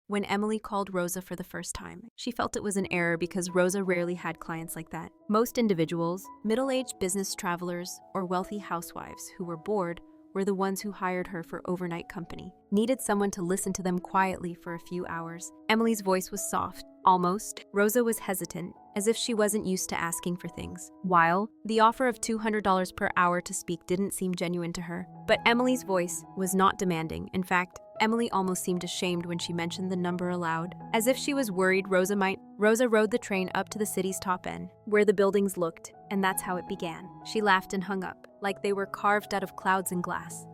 when Emily called Rosa for the first time. She felt it was an error because Rosa rarely had clients like that. Most individuals, middle-aged business travelers, or wealthy housewives who were bored were the ones who hired her for overnight company, needed someone to listen to them quietly for a few hours. Emily's voice was soft, almost. Rosa was hesitant, as if she wasn't used to asking for things. While the offer of $200 per hour to speak didn't seem genuine to her, but Emily's voice was not demanding. In fact, Emily almost seemed ashamed when she mentioned the number aloud. As if she was worried Rosa rode the train up to the city's top end, where the buildings looked, and that's how it began. She laughed and hung up, like they were carved out of clouds and glass.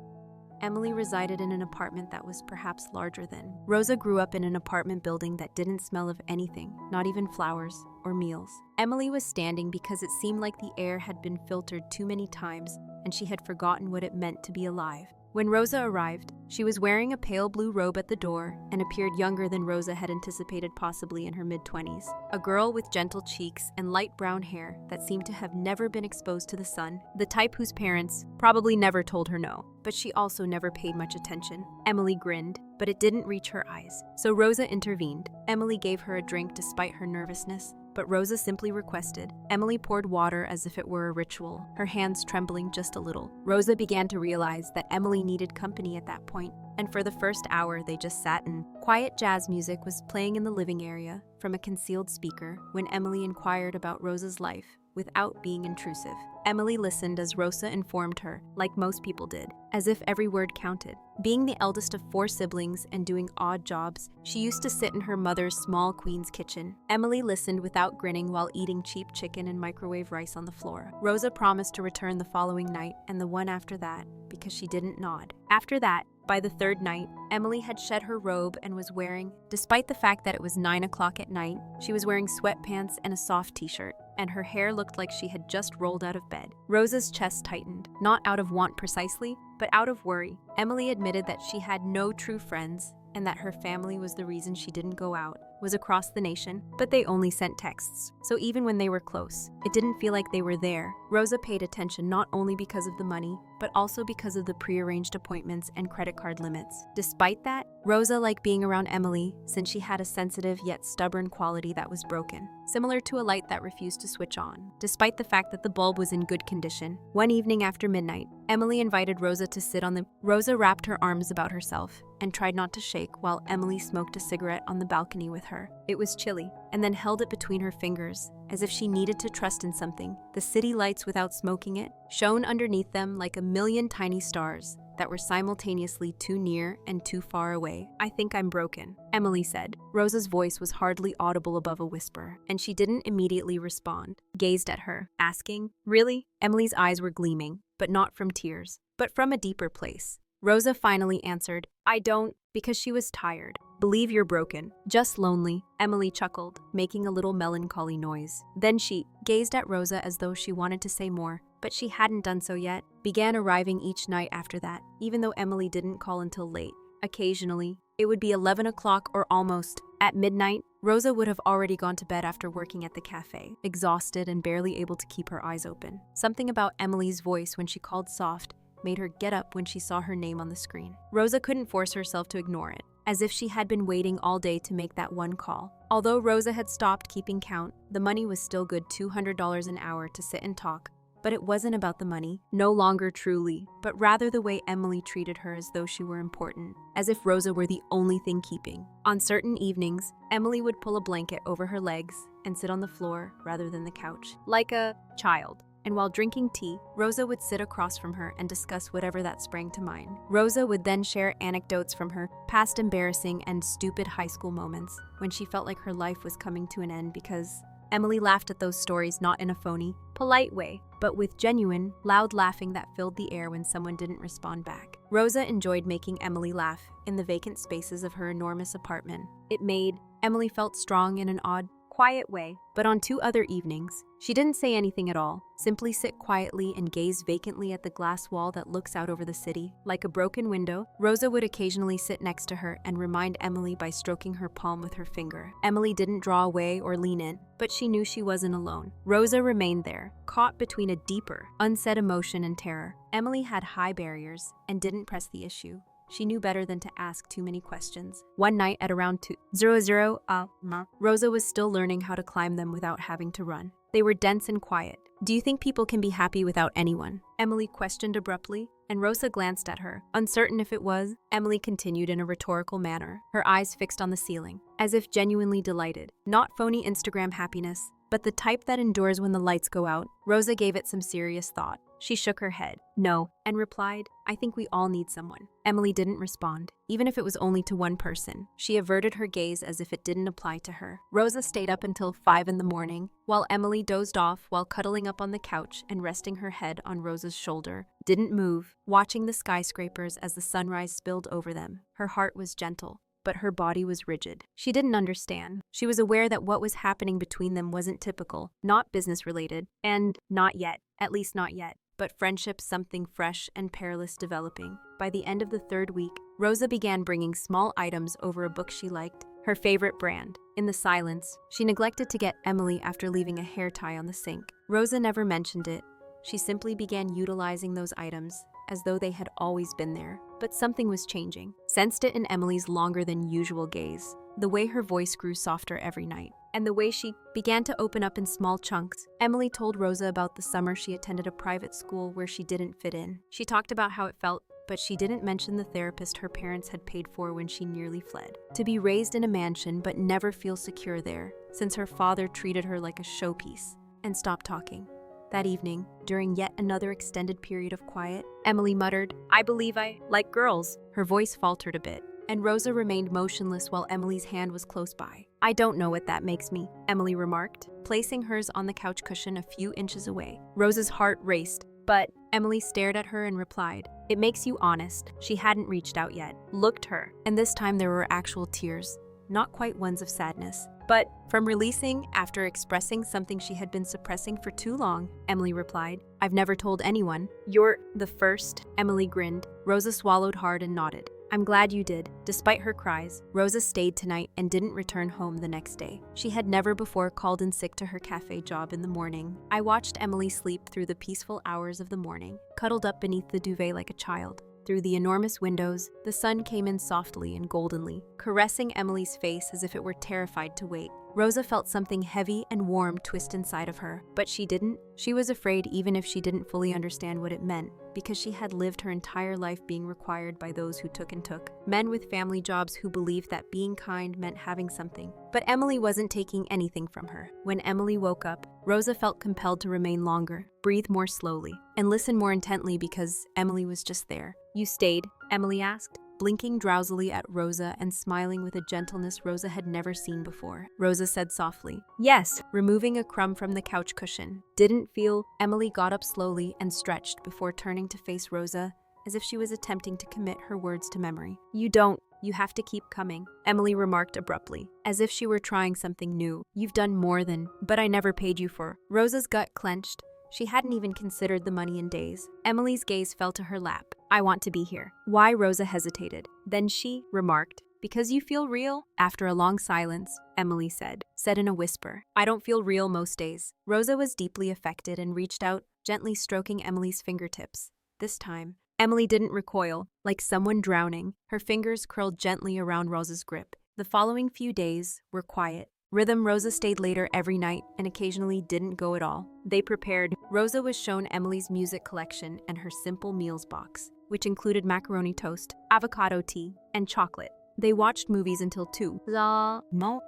Emily resided in an apartment that was perhaps larger than. Rosa grew up in an apartment building that didn't smell of anything, not even flowers or meals. Emily was standing because it seemed like the air had been filtered too many times, and she had forgotten what it meant to be alive. When Rosa arrived, she was wearing a pale blue robe at the door and appeared younger than Rosa had anticipated, possibly in her mid-20s. A girl with gentle cheeks and light brown hair that seemed to have never been exposed to the sun, the type whose parents probably never told her no, but she also never paid much attention. Emily grinned, but it didn't reach her eyes, so Rosa intervened. Emily gave her a drink despite her nervousness, but Rosa simply requested. Emily poured water as if it were a ritual, her hands trembling just a little. Rosa began to realize that Emily needed company at that point, and for the first hour they just sat in. Quiet jazz music was playing in the living area from a concealed speaker when Emily inquired about Rosa's life without being intrusive. Emily listened as Rosa informed her, like most people did, as if every word counted. Being the eldest of 4 siblings and doing odd jobs, she used to sit in her mother's small queen's kitchen. Emily listened without grinning while eating cheap chicken and microwave rice on the floor. Rosa promised to return the following night and the one after that, because she didn't nod. After that, by the 3rd night, Emily had shed her robe and was wearing, despite the fact that it was 9 o'clock at night, she was wearing sweatpants and a soft t-shirt, and her hair looked like she had just rolled out of bed. Rosa's chest tightened, not out of want precisely, but out of worry. Emily admitted that she had no true friends and that her family was the reason she didn't go out, was across the nation, but they only sent texts. So even when they were close, it didn't feel like they were there. Rosa paid attention not only because of the money, but also because of the prearranged appointments and credit card limits. Despite that, Rosa liked being around Emily since she had a sensitive yet stubborn quality that was broken, similar to a light that refused to switch on, despite the fact that the bulb was in good condition. One evening after midnight, Emily invited Rosa to sit on the... Rosa wrapped her arms about herself and tried not to shake while Emily smoked a cigarette on the balcony with her. It was chilly, and then held it between her fingers, as if she needed to trust in something. The city lights, without smoking it, shone underneath them like a million tiny stars that were simultaneously too near and too far away. "I think I'm broken," Emily said. Rosa's voice was hardly audible above a whisper, and she didn't immediately respond. Gazed at her, asking, "Really?" Emily's eyes were gleaming, but not from tears, but from a deeper place. Rosa finally answered, "I don't," because she was tired. "Believe you're broken. Just lonely." Emily chuckled, making a little melancholy noise. Then she gazed at Rosa as though she wanted to say more, but she hadn't done so yet. Began arriving each night after that, even though Emily didn't call until late. Occasionally, it would be 11 o'clock or almost. At midnight, Rosa would have already gone to bed after working at the cafe, exhausted and barely able to keep her eyes open. Something about Emily's voice when she called soft made her get up when she saw her name on the screen. Rosa couldn't force herself to ignore it, as if she had been waiting all day to make that one call. Although Rosa had stopped keeping count, the money was still good $200 an hour to sit and talk. But it wasn't about the money, no longer truly, but rather the way Emily treated her as though she were important, as if Rosa were the only thing keeping. On certain evenings, Emily would pull a blanket over her legs and sit on the floor rather than the couch, like a child. And while drinking tea, Rosa would sit across from her and discuss whatever that sprang to mind. Rosa would then share anecdotes from her past embarrassing and stupid high school moments when she felt like her life was coming to an end, because Emily laughed at those stories not in a phony, polite way, but with genuine, loud laughing that filled the air when someone didn't respond back. Rosa enjoyed making Emily laugh in the vacant spaces of her enormous apartment. It made Emily felt strong in an odd, quiet way. But on 2 other evenings, she didn't say anything at all, simply sit quietly and gaze vacantly at the glass wall that looks out over the city. Like a broken window, Rosa would occasionally sit next to her and remind Emily by stroking her palm with her finger. Emily didn't draw away or lean in, but she knew she wasn't alone. Rosa remained there, caught between a deeper, unsaid emotion and terror. Emily had high barriers and didn't press the issue. She knew better than to ask too many questions. One night at around 2:00 Rosa was still learning how to climb them without having to run. They were dense and quiet. "Do you think people can be happy without anyone?" Emily questioned abruptly, and Rosa glanced at her. Uncertain if it was, Emily continued in a rhetorical manner, her eyes fixed on the ceiling, as if genuinely delighted. Not phony Instagram happiness, but the type that endures when the lights go out. Rosa gave it some serious thought. She shook her head, no, and replied, "I think we all need someone." Emily didn't respond, even if it was only to one person. She averted her gaze as if it didn't apply to her. Rosa stayed up until 5 in the morning, while Emily dozed off while cuddling up on the couch and resting her head on Rosa's shoulder. Didn't move, watching the skyscrapers as the sunrise spilled over them. Her heart was gentle, but her body was rigid. She didn't understand. She was aware that what was happening between them wasn't typical, not business-related, and not yet, at least not yet. But friendship, something fresh and perilous developing. By the end of the 3rd week, Rosa began bringing small items over a book she liked, her favorite brand. In the silence, she neglected to get Emily after leaving a hair tie on the sink. Rosa never mentioned it. She simply began utilizing those items as though they had always been there. But something was changing. Sensed it in Emily's longer than usual gaze, the way her voice grew softer every night, and the way she began to open up in small chunks. Emily told Rosa about the summer she attended a private school where she didn't fit in. She talked about how it felt, but she didn't mention the therapist her parents had paid for when she nearly fled. To be raised in a mansion but never feel secure there, since her father treated her like a showpiece, and stopped talking. That evening, during yet another extended period of quiet, Emily muttered, "I believe I like girls." Her voice faltered a bit, and Rosa remained motionless while Emily's hand was close by. "I don't know what that makes me," Emily remarked, placing hers on the couch cushion a few inches away. Rosa's heart raced, but Emily stared at her and replied, "It makes you honest." She hadn't reached out yet, looked her, and this time there were actual tears, not quite ones of sadness, but from releasing after expressing something she had been suppressing for too long. Emily replied, "I've never told anyone." "You're the first." Emily grinned. Rosa swallowed hard and nodded. "I'm glad you did." Despite her cries, Rosa stayed tonight and didn't return home the next day. She had never before called in sick to her cafe job in the morning. I watched Emily sleep through the peaceful hours of the morning, cuddled up beneath the duvet like a child. Through the enormous windows, the sun came in softly and goldenly, caressing Emily's face as if it were terrified to wake. Rosa felt something heavy and warm twist inside of her, but she didn't. She was afraid even if she didn't fully understand what it meant, because she had lived her entire life being required by those who took and took. Men with family jobs who believed that being kind meant having something. But Emily wasn't taking anything from her. When Emily woke up, Rosa felt compelled to remain longer, breathe more slowly, and listen more intently because Emily was just there. "You stayed?" Emily asked, blinking drowsily at Rosa and smiling with a gentleness Rosa had never seen before. Rosa said softly, "Yes," removing a crumb from the couch cushion. "Didn't feel." Emily got up slowly and stretched before turning to face Rosa, as if she was attempting to commit her words to memory. "You don't. You have to keep coming," Emily remarked abruptly, as if she were trying something new. "You've done more than, but I never paid you for." Rosa's gut clenched. She hadn't even considered the money in days. Emily's gaze fell to her lap. "I want to be here." Why? Rosa hesitated. Then she remarked, "Because you feel real?" After a long silence, Emily said in a whisper, "I don't feel real most days." Rosa was deeply affected and reached out, gently stroking Emily's fingertips. This time, Emily didn't recoil, like someone drowning. Her fingers curled gently around Rosa's grip. The following few days were quiet. Rhythm. Rosa stayed later every night and occasionally didn't go at all. They prepared. Rosa was shown Emily's music collection and her simple meals box, which included macaroni toast, avocado tea, and chocolate. They watched movies until 2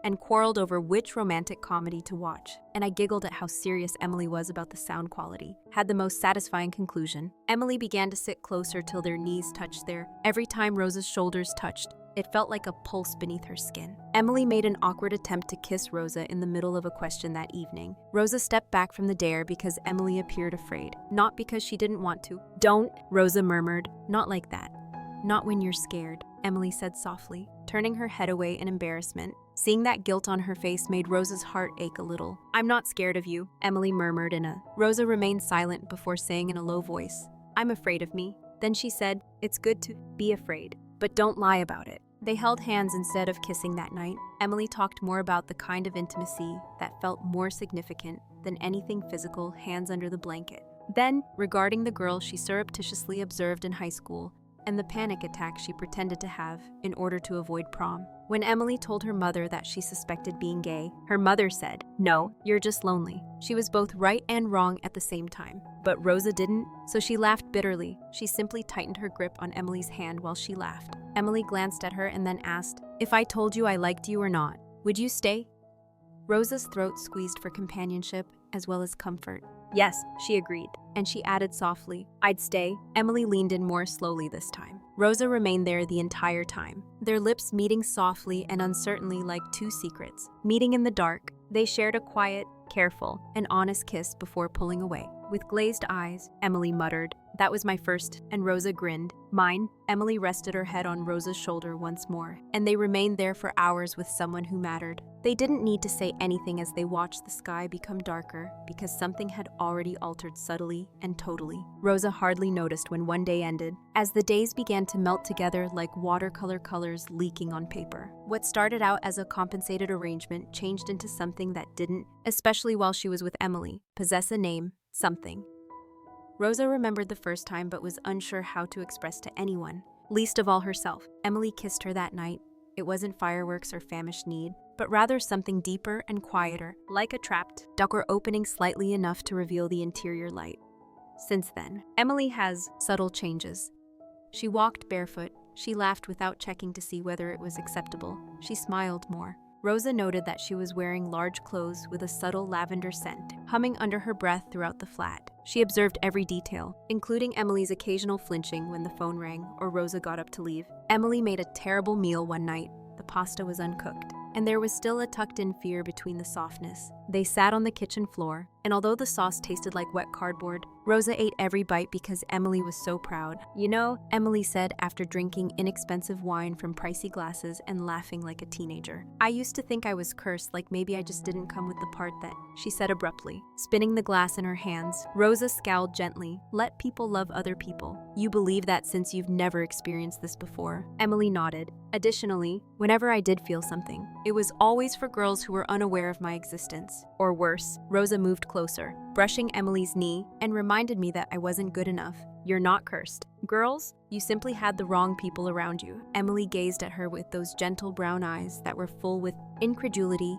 and quarreled over which romantic comedy to watch. And I giggled at how serious Emily was about the sound quality. Had the most satisfying conclusion. Emily began to sit closer till their knees touched there. Every time Rosa's shoulders touched, it felt like a pulse beneath her skin. Emily made an awkward attempt to kiss Rosa in the middle of a question that evening. Rosa stepped back from the dare because Emily appeared afraid, not because she didn't want to. "Don't," Rosa murmured. "Not like that. Not when you're scared," Emily said softly, turning her head away in embarrassment. Seeing that guilt on her face made Rosa's heart ache a little. "I'm not scared of you," Emily murmured Rosa remained silent before saying in a low voice, "I'm afraid of me." Then she said, "It's good to be afraid, but don't lie about it." They held hands instead of kissing that night. Emily talked more about the kind of intimacy that felt more significant than anything physical, hands under the blanket. Then, regarding the girl she surreptitiously observed in high school, and the panic attack she pretended to have in order to avoid prom. When Emily told her mother that she suspected being gay, her mother said, "No, you're just lonely." She was both right and wrong at the same time. But Rosa didn't, so she laughed bitterly. She simply tightened her grip on Emily's hand while she laughed. Emily glanced at her and then asked, "If I told you I liked you or not, would you stay?" Rosa's throat squeezed for companionship as well as comfort. "Yes," she agreed, and she added softly, "I'd stay." Emily leaned in more slowly this time. Rosa remained there the entire time, their lips meeting softly and uncertainly like two secrets. Meeting in the dark, they shared a quiet, careful, and honest kiss before pulling away. With glazed eyes, Emily muttered, "That was my first," and Rosa grinned. "Mine?" Emily rested her head on Rosa's shoulder once more, and they remained there for hours with someone who mattered. They didn't need to say anything as they watched the sky become darker, because something had already altered subtly and totally. Rosa hardly noticed when one day ended, as the days began to melt together like watercolor colors leaking on paper. What started out as a compensated arrangement changed into something that didn't, especially while she was with Emily, possess a name, something. Rosa remembered the first time but was unsure how to express to anyone, least of all herself. Emily kissed her that night. It wasn't fireworks or famished need, but rather something deeper and quieter, like a trapped door opening slightly enough to reveal the interior light. Since then, Emily has subtle changes. She walked barefoot. She laughed without checking to see whether it was acceptable. She smiled more. Rosa noted that she was wearing large clothes with a subtle lavender scent, humming under her breath throughout the flat. She observed every detail, including Emily's occasional flinching when the phone rang or Rosa got up to leave. Emily made a terrible meal one night. The pasta was uncooked, and there was still a tucked-in fear between the softness. They sat on the kitchen floor, and although the sauce tasted like wet cardboard, Rosa ate every bite because Emily was so proud. "You know," Emily said after drinking inexpensive wine from pricey glasses and laughing like a teenager, "I used to think I was cursed, like maybe I just didn't come with the part that," she said abruptly. Spinning the glass in her hands, Rosa scowled gently. "Let people love other people. You believe that since you've never experienced this before." Emily nodded. "Additionally, whenever I did feel something, it was always for girls who were unaware of my existence. Or worse." Rosa moved closer, brushing Emily's knee, and reminded me that I wasn't good enough. "You're not cursed. Girls, you simply had the wrong people around you." Emily gazed at her with those gentle brown eyes that were full with incredulity.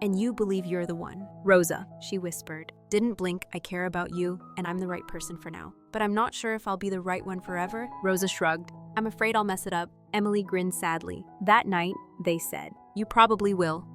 "And you believe you're the one." "Rosa," she whispered, "didn't blink. I care about you, and I'm the right person for now. But I'm not sure if I'll be the right one forever." Rosa shrugged. "I'm afraid I'll mess it up." Emily grinned sadly. "That night, they said, you probably will.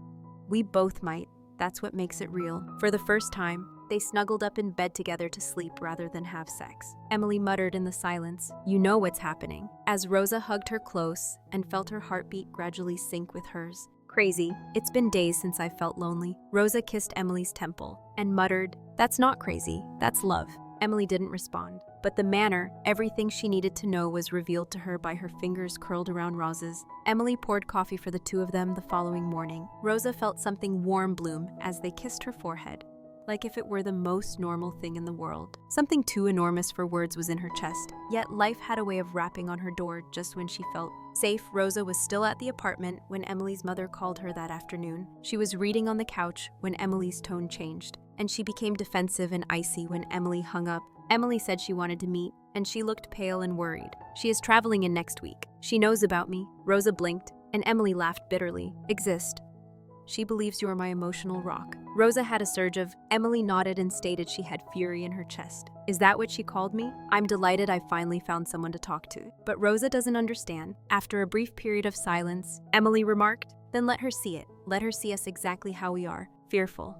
We both might. That's what makes it real." For the first time, they snuggled up in bed together to sleep rather than have sex. Emily muttered in the silence, "You know what's happening," as Rosa hugged her close and felt her heartbeat gradually sync with hers. "Crazy. It's been days since I felt lonely." Rosa kissed Emily's temple and muttered, "That's not crazy, that's love." Emily didn't respond, but the manner, everything she needed to know, was revealed to her by her fingers curled around Rosa's. Emily poured coffee for the two of them the following morning. Rosa felt something warm bloom as they kissed her forehead, like if it were the most normal thing in the world. Something too enormous for words was in her chest, yet life had a way of rapping on her door just when she felt safe. Rosa was still at the apartment when Emily's mother called her that afternoon. She was reading on the couch when Emily's tone changed, and she became defensive and icy when Emily hung up. Emily said she wanted to meet, and she looked pale and worried. "She is traveling in next week. She knows about me." Rosa blinked, and Emily laughed bitterly. "Exist. She believes you are my emotional rock." Rosa had a surge of. Emily nodded and stated she had fury in her chest. "Is that what she called me? I'm delighted I finally found someone to talk to." But Rosa doesn't understand. After a brief period of silence, Emily remarked, "Then let her see it. Let her see us exactly how we are, fearful.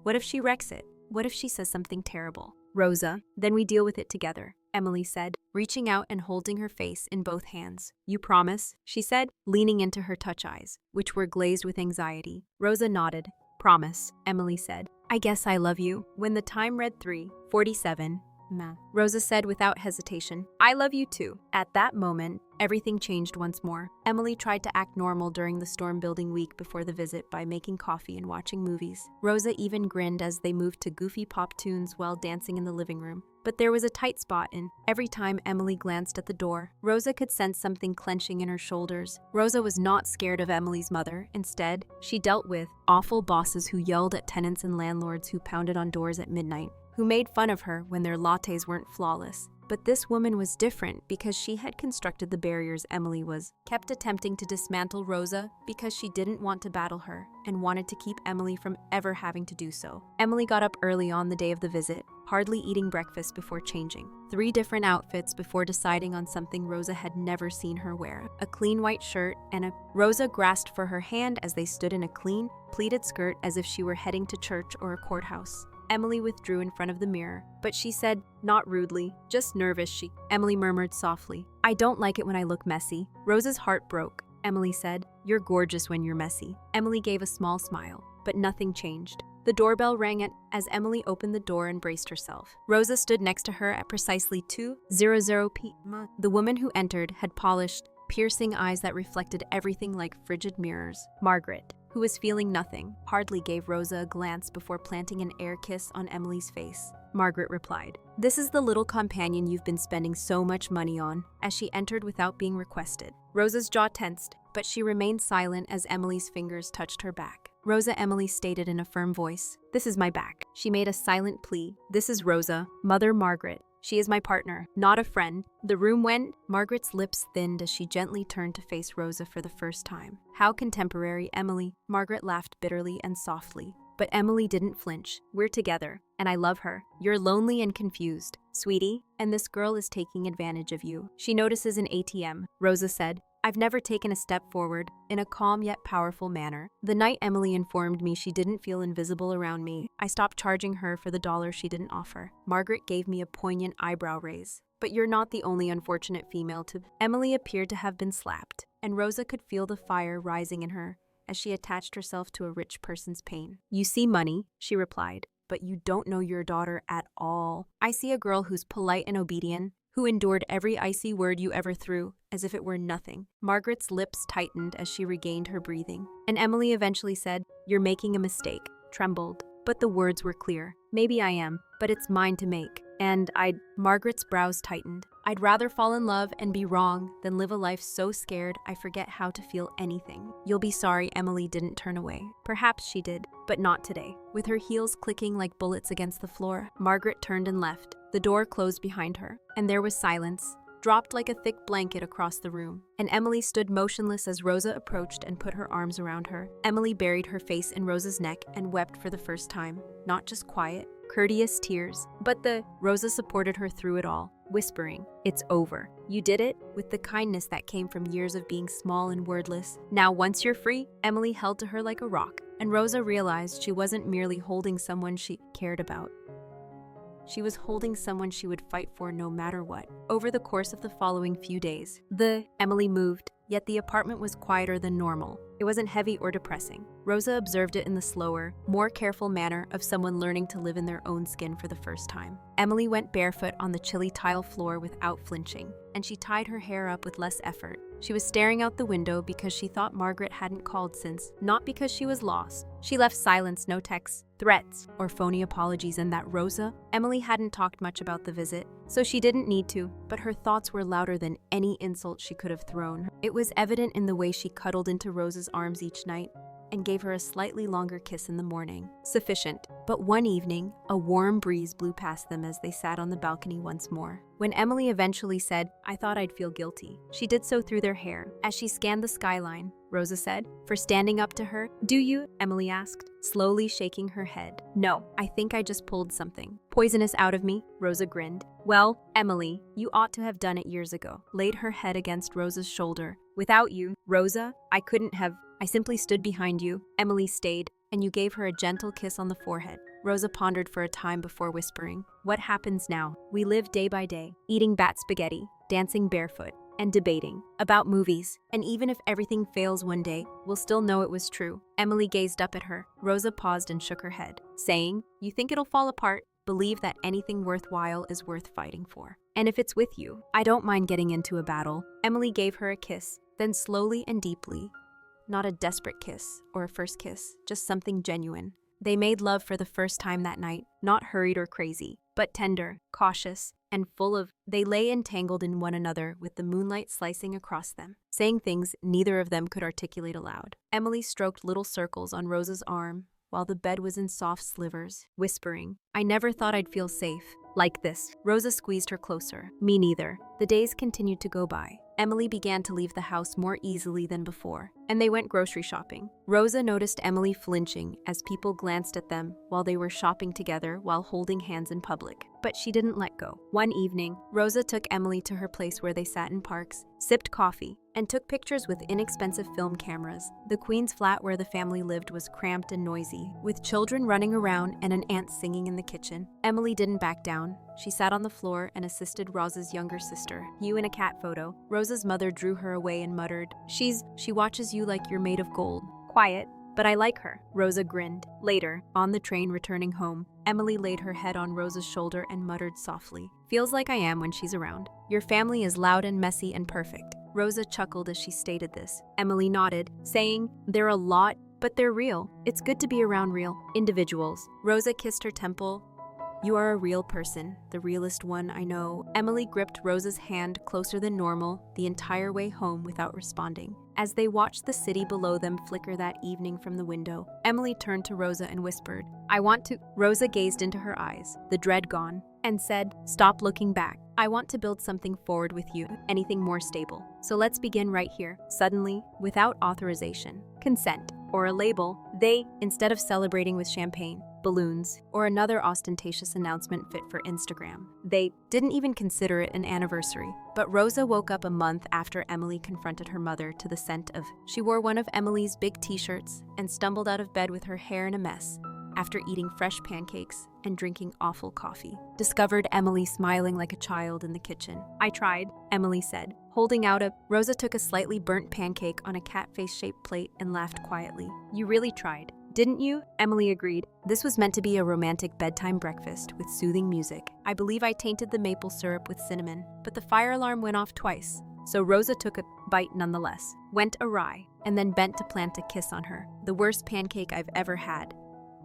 What if she wrecks it? What if she says something terrible?" "Rosa, then we deal with it together," Emily said, reaching out and holding her face in both hands. "You promise?" she said, leaning into her touch eyes, which were glazed with anxiety. Rosa nodded. "Promise," Emily said. "I guess I love you." When the time read 3:47, Rosa said without hesitation, "I love you too." At that moment, everything changed once more. Emily tried to act normal during the storm-building week before the visit by making coffee and watching movies. Rosa even grinned as they moved to goofy pop tunes while dancing in the living room. But there was a tight spot, and every time Emily glanced at the door, Rosa could sense something clenching in her shoulders. Rosa was not scared of Emily's mother. Instead, she dealt with awful bosses who yelled at tenants and landlords who pounded on doors at midnight, who made fun of her when their lattes weren't flawless. But this woman was different because she had constructed the barriers Emily was kept attempting to dismantle Rosa because she didn't want to battle her and wanted to keep Emily from ever having to do so. Emily got up early on the day of the visit, hardly eating breakfast before changing. 3 different outfits before deciding on something Rosa had never seen her wear. A clean white shirt and a... Rosa grasped for her hand as they stood in a clean, pleated skirt as if she were heading to church or a courthouse. Emily withdrew in front of the mirror, but she said, not rudely, just nervous. Emily murmured softly, I don't like it when I look messy. Rosa's heart broke. Emily said, you're gorgeous when you're messy. Emily gave a small smile, but nothing changed. The doorbell rang as Emily opened the door and braced herself. Rosa stood next to her at precisely 2:00 p.m. The woman who entered had polished, piercing eyes that reflected everything like frigid mirrors. Margaret, who was feeling nothing, hardly gave Rosa a glance before planting an air kiss on Emily's face. Margaret replied, this is the little companion you've been spending so much money on, as she entered without being requested. Rosa's jaw tensed, but she remained silent as Emily's fingers touched her back. Rosa, Emily stated in a firm voice, this is my back. She made a silent plea. This is Rosa, Mother Margaret. She is my partner, not a friend. The room went. Margaret's lips thinned as she gently turned to face Rosa for the first time. How contemporary, Emily. Margaret laughed bitterly and softly. But Emily didn't flinch. We're together, and I love her. You're lonely and confused, sweetie, and this girl is taking advantage of you. She notices an ATM, Rosa said. I've never taken a step forward, in a calm yet powerful manner. The night Emily informed me she didn't feel invisible around me, I stopped charging her for the dollar she didn't offer. Margaret gave me a poignant eyebrow raise. But you're not the only unfortunate female to... Emily appeared to have been slapped, and Rosa could feel the fire rising in her as she attached herself to a rich person's pain. You see money, she replied, but you don't know your daughter at all. I see a girl who's polite and obedient, who endured every icy word you ever threw, as if it were nothing. Margaret's lips tightened as she regained her breathing, and Emily eventually said, you're making a mistake, trembled. But the words were clear. Maybe I am, but it's mine to make. And Margaret's brows tightened. I'd rather fall in love and be wrong than live a life so scared I forget how to feel anything. You'll be sorry Emily didn't turn away. Perhaps she did, but not today. With her heels clicking like bullets against the floor, Margaret turned and left. The door closed behind her, and there was silence, dropped like a thick blanket across the room. And Emily stood motionless as Rosa approached and put her arms around her. Emily buried her face in Rosa's neck and wept for the first time, not just quiet, courteous tears, but Rosa supported her through it all, whispering, it's over. You did it, with the kindness that came from years of being small and wordless. Now once you're free, Emily held to her like a rock, and Rosa realized she wasn't merely holding someone she cared about. She was holding someone she would fight for no matter what. Over the course of the following few days, Emily moved, yet the apartment was quieter than normal. It wasn't heavy or depressing. Rosa observed it in the slower, more careful manner of someone learning to live in their own skin for the first time. Emily went barefoot on the chilly tile floor without flinching, and she tied her hair up with less effort. She was staring out the window because she thought Margaret hadn't called since, not because she was lost. She left silence, no texts, threats, or phony apologies, and that Rosa, Emily hadn't talked much about the visit, so she didn't need to, but her thoughts were louder than any insult she could have thrown. It was evident in the way she cuddled into Rosa's arms each night and gave her a slightly longer kiss in the morning. Sufficient. But one evening, a warm breeze blew past them as they sat on the balcony once more. When Emily eventually said, I thought I'd feel guilty, she did so through their hair. As she scanned the skyline, Rosa said, for standing up to her. Do you? Emily asked, slowly shaking her head. No, I think I just pulled something poisonous out of me, Rosa grinned. Well, Emily, you ought to have done it years ago. Laid her head against Rosa's shoulder. Without you, Rosa, I couldn't have. I simply stood behind you. Emily stayed, and you gave her a gentle kiss on the forehead. Rosa pondered for a time before whispering, what happens now? We live day by day, eating bat spaghetti, dancing barefoot, and debating about movies. And even if everything fails one day, we'll still know it was true. Emily gazed up at her. Rosa paused and shook her head, saying, you think it'll fall apart? Believe that anything worthwhile is worth fighting for. And if it's with you, I don't mind getting into a battle. Emily gave her a kiss, then slowly and deeply. Not a desperate kiss or a first kiss, just something genuine. They made love for the first time that night, not hurried or crazy, but tender, cautious, and full of... They lay entangled in one another with the moonlight slicing across them, saying things neither of them could articulate aloud. Emily stroked little circles on Rosa's arm, while the bed was in soft slivers, whispering, I never thought I'd feel safe, Like this. Rosa squeezed her closer. Me neither. The days continued to go by. Emily began to leave the house more easily than before, and they went grocery shopping. Rosa noticed Emily flinching as people glanced at them while they were shopping together while holding hands in public. But she didn't let go. One evening, Rosa took Emily to her place where they sat in parks, sipped coffee, and took pictures with inexpensive film cameras. The Queen's flat where the family lived was cramped and noisy, with children running around and an aunt singing in the kitchen. Emily didn't back down. She sat on the floor and assisted Rosa's younger sister. You in a cat photo. Rosa's mother drew her away and muttered, She watches you like you're made of gold. Quiet. But I like her. Rosa grinned. Later, on the train returning home, Emily laid her head on Rosa's shoulder and muttered softly, Feels like I am when she's around. Your family is loud and messy and perfect. Rosa chuckled as she stated this. Emily nodded, saying, They're a lot, but they're real. It's good to be around real individuals. Rosa kissed her temple. You are a real person, the realest one I know. Emily gripped Rosa's hand closer than normal the entire way home without responding. As they watched the city below them flicker that evening from the window, Emily turned to Rosa and whispered, I want to. Rosa gazed into her eyes, the dread gone, and said, Stop looking back. I want to build something forward with you, anything more stable. So let's begin right here. Suddenly, without authorization, consent, or a label, they, instead of celebrating with champagne, balloons, or another ostentatious announcement fit for Instagram, they didn't even consider it an anniversary. But Rosa woke up a month after Emily confronted her mother to the scent of. She wore one of Emily's big t-shirts and stumbled out of bed with her hair in a mess after eating fresh pancakes and drinking awful coffee. Discovered Emily smiling like a child in the kitchen. I tried, Emily said, holding out a. Rosa took a slightly burnt pancake on a cat face-shaped plate and laughed quietly. You really tried. Didn't you? Emily agreed. This was meant to be a romantic bedtime breakfast with soothing music. I believe I tainted the maple syrup with cinnamon, but the fire alarm went off twice. So Rosa took a bite nonetheless, went awry, and then bent to plant a kiss on her. The worst pancake I've ever had.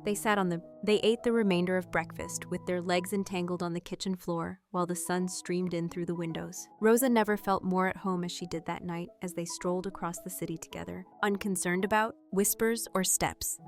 They ate the remainder of breakfast with their legs entangled on the kitchen floor while the sun streamed in through the windows. Rosa never felt more at home as she did that night as they strolled across the city together, unconcerned about whispers or steps.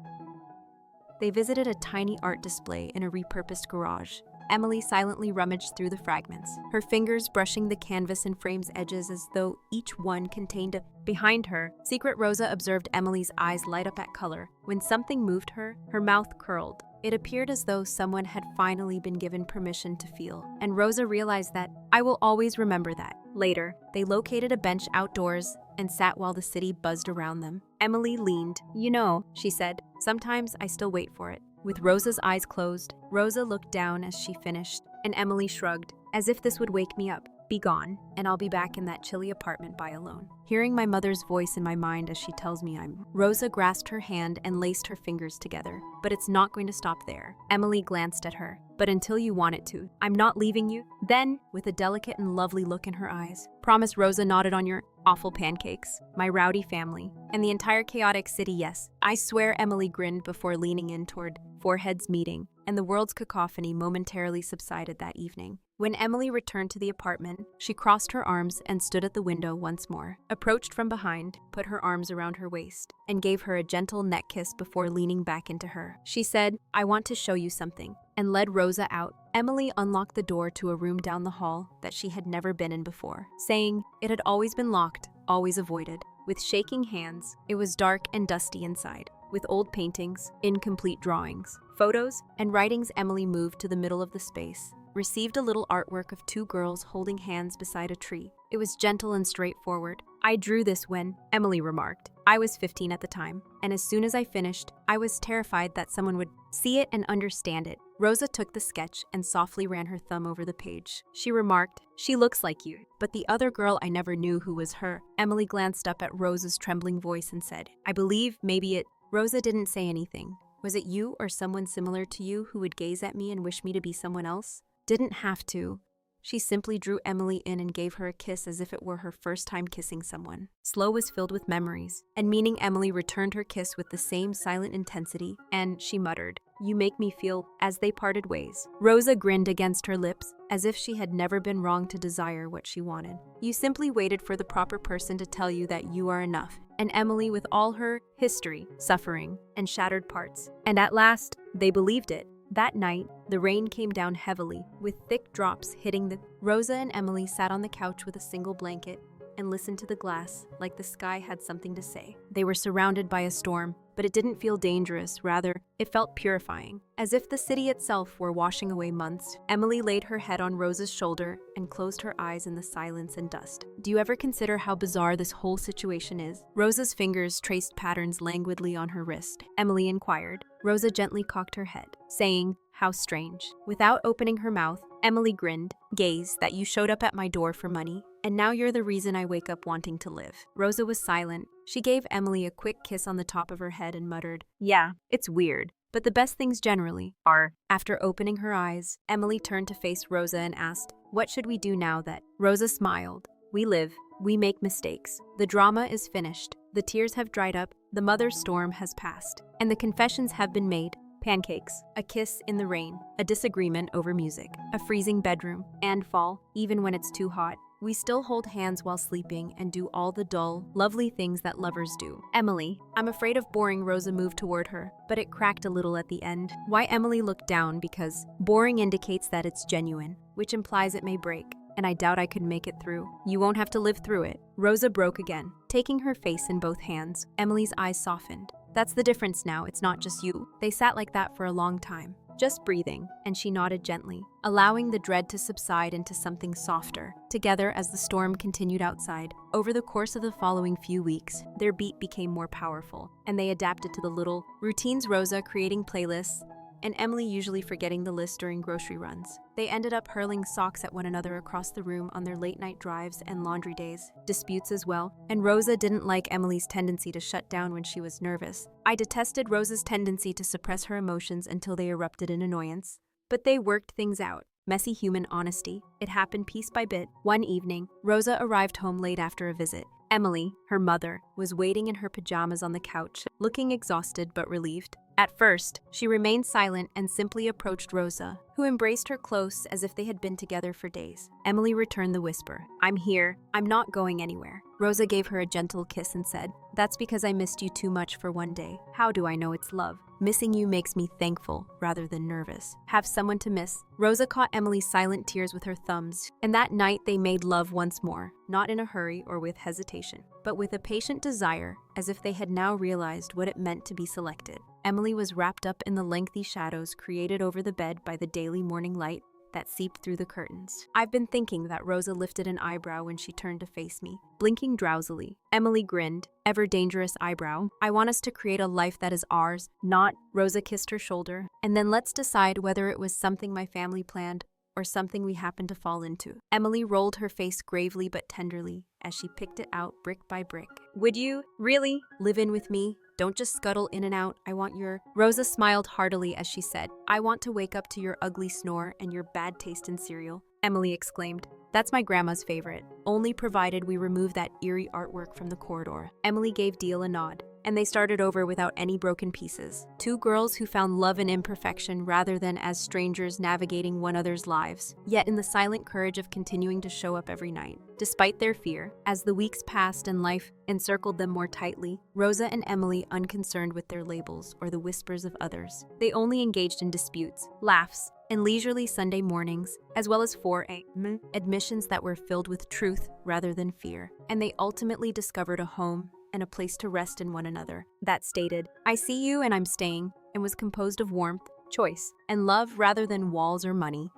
They visited a tiny art display in a repurposed garage. Emily silently rummaged through the fragments, her fingers brushing the canvas and frame's edges as though each one contained a. Behind her, Secret Rosa observed Emily's eyes light up at color. When something moved her, her mouth curled. It appeared as though someone had finally been given permission to feel, and Rosa realized that. I will always remember that. Later, they located a bench outdoors and sat while the city buzzed around them. Emily leaned. You know, she said, sometimes I still wait for it. With Rosa's eyes closed, Rosa looked down as she finished, and Emily shrugged, as if this would wake me up. Be gone, and I'll be back in that chilly apartment by alone. Hearing my mother's voice in my mind as she tells me I'm. Rosa grasped her hand and laced her fingers together. But it's not going to stop there. Emily glanced at her. But until you want it to, I'm not leaving you. Then, with a delicate and lovely look in her eyes, promise. Rosa nodded. On your awful pancakes, my rowdy family, and the entire chaotic city, yes. I swear. Emily grinned before leaning in toward foreheads meeting, and the world's cacophony momentarily subsided that evening. When Emily returned to the apartment, she crossed her arms and stood at the window once more, approached from behind, put her arms around her waist, and gave her a gentle neck kiss before leaning back into her. She said, I want to show you something, and led Rosa out. Emily unlocked the door to a room down the hall that she had never been in before, saying it had always been locked, always avoided. With shaking hands, it was dark and dusty inside, with old paintings, incomplete drawings, photos, and writings. Emily moved to the middle of the space, received a little artwork of two girls holding hands beside a tree. It was gentle and straightforward. I drew this when, Emily remarked. I was 15 at the time, and as soon as I finished, I was terrified that someone would see it and understand it. Rosa took the sketch and softly ran her thumb over the page. She remarked, She looks like you, but the other girl I never knew who was her. Emily glanced up at Rosa's trembling voice and said, I believe maybe it. Rosa didn't say anything. Was it you or someone similar to you who would gaze at me and wish me to be someone else? Didn't have to. She simply drew Emily in and gave her a kiss as if it were her first time kissing someone. Slow was filled with memories, and meaning Emily returned her kiss with the same silent intensity, and she muttered, You make me feel, as they parted ways. Rosa grinned against her lips, as if she had never been wrong to desire what she wanted. You simply waited for the proper person to tell you that you are enough. And Emily with all her history, suffering, and shattered parts. And at last, they believed it. That night, The rain came down heavily, with thick drops hitting the... Rosa and Emily sat on the couch with a single blanket and listened to the glass like the sky had something to say. They were surrounded by a storm, but it didn't feel dangerous. Rather, it felt purifying, as if the city itself were washing away months. Emily laid her head on Rosa's shoulder and closed her eyes in the silence and dust. Do you ever consider how bizarre this whole situation is? Rosa's fingers traced patterns languidly on her wrist. Emily inquired. Rosa gently cocked her head, saying, "How strange." Without opening her mouth, Emily grinned. "Gaze, that you showed up at my door for money, and now you're the reason I wake up wanting to live." Rosa was silent. She gave Emily a quick kiss on the top of her head and muttered, "Yeah, it's weird, but the best things generally are." After opening her eyes, Emily turned to face Rosa and asked, "What should we do now that?" Rosa smiled. "We live. We make mistakes. The drama is finished. The tears have dried up. The mother's storm has passed. And the confessions have been made. Pancakes, a kiss in the rain, a disagreement over music, a freezing bedroom, and fall, even when it's too hot. We still hold hands while sleeping and do all the dull, lovely things that lovers do." Emily, I'm afraid of boring. Rosa moved toward her, but it cracked a little at the end. Why? Emily looked down. Because boring indicates that it's genuine, which implies it may break. And I doubt I could make it through. You won't have to live through it. Rosa broke again. Taking her face in both hands, Emily's eyes softened. "That's the difference now, it's not just you." They sat like that for a long time, just breathing, and she nodded gently, allowing the dread to subside into something softer. Together, as the storm continued outside, over the course of the following few weeks, their beat became more powerful, and they adapted to the little routines. Rosa creating playlists, and Emily usually forgetting the list during grocery runs. They ended up hurling socks at one another across the room on their late-night drives and laundry days, disputes as well, and Rosa didn't like Emily's tendency to shut down when she was nervous. I detested Rosa's tendency to suppress her emotions until they erupted in annoyance. But they worked things out. Messy human honesty. It happened piece by bit. One evening, Rosa arrived home late after a visit. Emily, her mother, was waiting in her pajamas on the couch, looking exhausted but relieved. At first, she remained silent and simply approached Rosa, who embraced her close as if they had been together for days. Emily returned the whisper, "I'm here. I'm not going anywhere." Rosa gave her a gentle kiss and said, "That's because I missed you too much for one day. How do I know it's love? Missing you makes me thankful rather than nervous. Have someone to miss." Rosa caught Emily's silent tears with her thumbs, and that night they made love once more, not in a hurry or with hesitation, but with a patient desire, as if they had now realized what it meant to be selected. Emily was wrapped up in the lengthy shadows created over the bed by the daily morning light that seeped through the curtains. "I've been thinking," that Rosa lifted an eyebrow when she turned to face me, blinking drowsily. Emily grinned, ever dangerous eyebrow. "I want us to create a life that is ours, not..." Rosa kissed her shoulder. "And then let's decide whether it was something my family planned or something we happened to fall into." Emily rolled her face gravely but tenderly as she picked it out brick by brick. "Would you, really, live in with me? Don't just scuttle in and out. I want your..." Rosa smiled heartily as she said, "I want to wake up to your ugly snore and your bad taste in cereal." Emily exclaimed, "That's my grandma's favorite, only provided we remove that eerie artwork from the corridor." Emily gave Deal a nod, and they started over without any broken pieces. Two girls who found love in imperfection rather than as strangers navigating one another's lives, yet in the silent courage of continuing to show up every night. Despite their fear, as the weeks passed and life encircled them more tightly, Rosa and Emily unconcerned with their labels or the whispers of others. They only engaged in disputes, laughs, and leisurely Sunday mornings, as well as 4 a.m. admissions that were filled with truth rather than fear. And they ultimately discovered a home and a place to rest in one another that stated, "I see you and I'm staying," and was composed of warmth, choice, and love rather than walls or money.